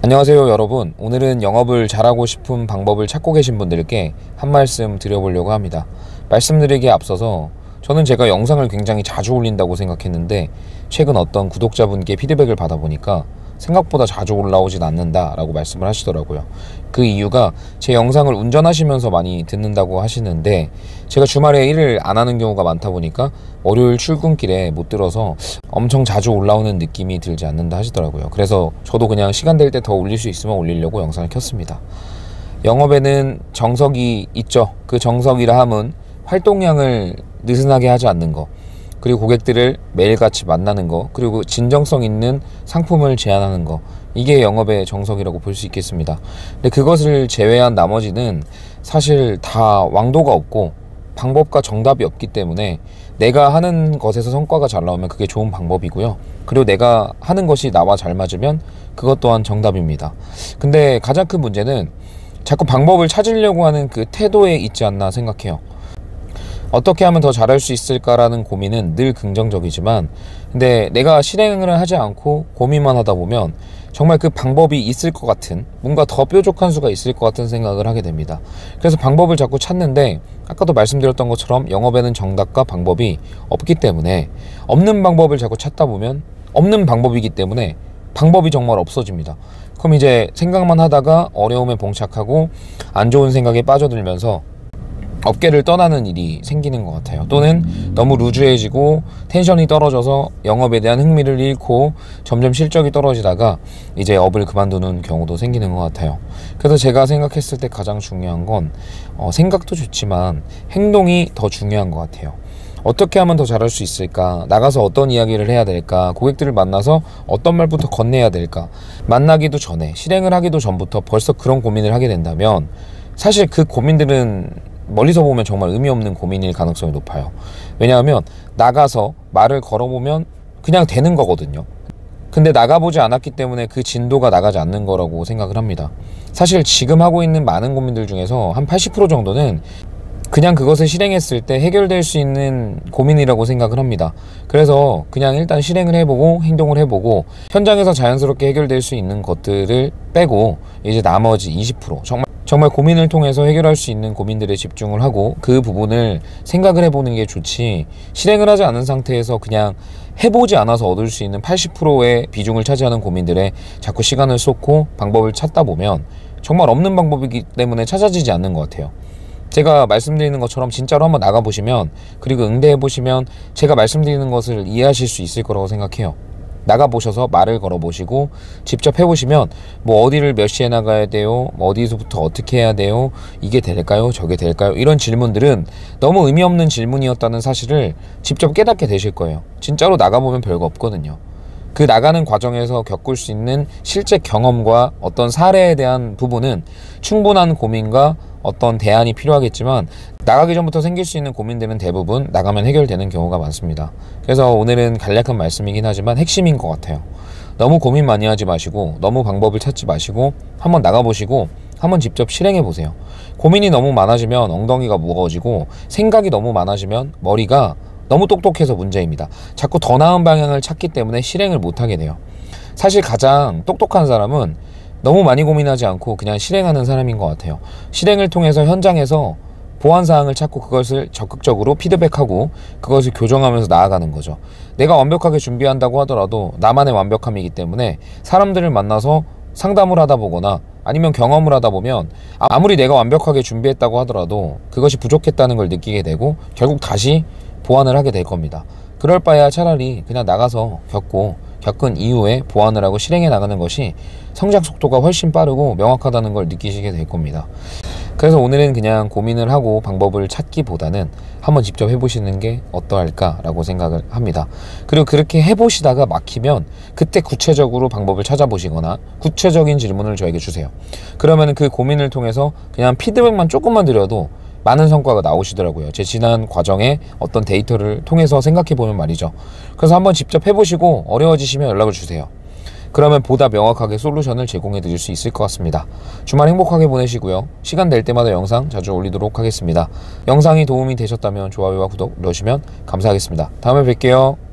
안녕하세요 여러분. 오늘은 영업을 잘하고 싶은 방법을 찾고 계신 분들께 한 말씀 드려보려고 합니다. 말씀드리기에 앞서서 저는 제가 영상을 굉장히 자주 올린다고 생각했는데 최근 어떤 구독자분께 피드백을 받아보니까 생각보다 자주 올라오진 않는다 라고 말씀을 하시더라고요. 그 이유가 제 영상을 운전하시면서 많이 듣는다고 하시는데 제가 주말에 일을 안 하는 경우가 많다 보니까 월요일 출근길에 못 들어서 엄청 자주 올라오는 느낌이 들지 않는다 하시더라고요. 그래서 저도 그냥 시간 될 때 더 올릴 수 있으면 올리려고 영상을 켰습니다. 영업에는 정석이 있죠. 그 정석이라 함은 활동량을 느슨하게 하지 않는 거, 그리고 고객들을 매일같이 만나는 거, 그리고 진정성 있는 상품을 제안하는 거, 이게 영업의 정석이라고 볼 수 있겠습니다. 근데 그것을 제외한 나머지는 사실 다 왕도가 없고 방법과 정답이 없기 때문에 내가 하는 것에서 성과가 잘 나오면 그게 좋은 방법이고요. 그리고 내가 하는 것이 나와 잘 맞으면 그것 또한 정답입니다. 근데 가장 큰 문제는 자꾸 방법을 찾으려고 하는 그 태도에 있지 않나 생각해요. 어떻게 하면 더 잘할 수 있을까라는 고민은 늘 긍정적이지만, 근데 내가 실행을 하지 않고 고민만 하다 보면 정말 그 방법이 있을 것 같은, 뭔가 더 뾰족한 수가 있을 것 같은 생각을 하게 됩니다. 그래서 방법을 자꾸 찾는데, 아까도 말씀드렸던 것처럼 영업에는 정답과 방법이 없기 때문에 없는 방법을 자꾸 찾다 보면 없는 방법이기 때문에 방법이 정말 없어집니다. 그럼 이제 생각만 하다가 어려움에 봉착하고 안 좋은 생각에 빠져들면서 업계를 떠나는 일이 생기는 것 같아요. 또는 너무 루즈해지고 텐션이 떨어져서 영업에 대한 흥미를 잃고 점점 실적이 떨어지다가 이제 업을 그만두는 경우도 생기는 것 같아요. 그래서 제가 생각했을 때 가장 중요한 건 생각도 좋지만 행동이 더 중요한 것 같아요. 어떻게 하면 더 잘할 수 있을까? 나가서 어떤 이야기를 해야 될까? 고객들을 만나서 어떤 말부터 건네야 될까? 만나기도 전에, 실행을 하기도 전부터 벌써 그런 고민을 하게 된다면 사실 그 고민들은 멀리서 보면 정말 의미 없는 고민일 가능성이 높아요. 왜냐하면 나가서 말을 걸어보면 그냥 되는 거거든요. 근데 나가보지 않았기 때문에 그 진도가 나가지 않는 거라고 생각을 합니다. 사실 지금 하고 있는 많은 고민들 중에서 한 80% 정도는 그냥 그것을 실행했을 때 해결될 수 있는 고민이라고 생각을 합니다. 그래서 그냥 일단 실행을 해보고 행동을 해보고 현장에서 자연스럽게 해결될 수 있는 것들을 빼고 이제 나머지 20%, 정말 고민을 통해서 해결할 수 있는 고민들에 집중을 하고 그 부분을 생각을 해보는 게 좋지, 실행을 하지 않은 상태에서 그냥 해보지 않아서 얻을 수 있는 80%의 비중을 차지하는 고민들에 자꾸 시간을 쏟고 방법을 찾다 보면 정말 없는 방법이기 때문에 찾아지지 않는 것 같아요. 제가 말씀드리는 것처럼 진짜로 한번 나가보시면, 그리고 응대해보시면 제가 말씀드리는 것을 이해하실 수 있을 거라고 생각해요. 나가보셔서 말을 걸어보시고 직접 해보시면 뭐 어디를 몇 시에 나가야 돼요? 뭐 어디서부터 어떻게 해야 돼요? 이게 될까요? 저게 될까요? 이런 질문들은 너무 의미 없는 질문이었다는 사실을 직접 깨닫게 되실 거예요. 진짜로 나가보면 별거 없거든요. 그 나가는 과정에서 겪을 수 있는 실제 경험과 어떤 사례에 대한 부분은 충분한 고민과 어떤 대안이 필요하겠지만 나가기 전부터 생길 수 있는 고민들은 대부분 나가면 해결되는 경우가 많습니다. 그래서 오늘은 간략한 말씀이긴 하지만 핵심인 것 같아요. 너무 고민 많이 하지 마시고 너무 방법을 찾지 마시고 한번 나가보시고 한번 직접 실행해 보세요. 고민이 너무 많아지면 엉덩이가 무거워지고 생각이 너무 많아지면 머리가 너무 똑똑해서 문제입니다. 자꾸 더 나은 방향을 찾기 때문에 실행을 못하게 돼요. 사실 가장 똑똑한 사람은 너무 많이 고민하지 않고 그냥 실행하는 사람인 것 같아요. 실행을 통해서 현장에서 보완사항을 찾고 그것을 적극적으로 피드백하고 그것을 교정하면서 나아가는 거죠. 내가 완벽하게 준비한다고 하더라도 나만의 완벽함이기 때문에 사람들을 만나서 상담을 하다 보거나 아니면 경험을 하다 보면 아무리 내가 완벽하게 준비했다고 하더라도 그것이 부족했다는 걸 느끼게 되고 결국 다시 보완을 하게 될 겁니다. 그럴 바에야 차라리 그냥 나가서 겪은 이후에 보완을 하고 실행해 나가는 것이 성장 속도가 훨씬 빠르고 명확하다는 걸 느끼시게 될 겁니다. 그래서 오늘은 그냥 고민을 하고 방법을 찾기보다는 한번 직접 해보시는 게 어떠할까라고 생각을 합니다. 그리고 그렇게 해보시다가 막히면 그때 구체적으로 방법을 찾아보시거나 구체적인 질문을 저에게 주세요. 그러면 그 고민을 통해서 그냥 피드백만 조금만 드려도 많은 성과가 나오시더라고요. 제 지난 과정에 어떤 데이터를 통해서 생각해 보면 말이죠. 그래서 한번 직접 해보시고 어려워지시면 연락을 주세요. 그러면 보다 명확하게 솔루션을 제공해 드릴 수 있을 것 같습니다. 주말 행복하게 보내시고요. 시간 될 때마다 영상 자주 올리도록 하겠습니다. 영상이 도움이 되셨다면 좋아요와 구독 눌러주시면 감사하겠습니다. 다음에 뵐게요.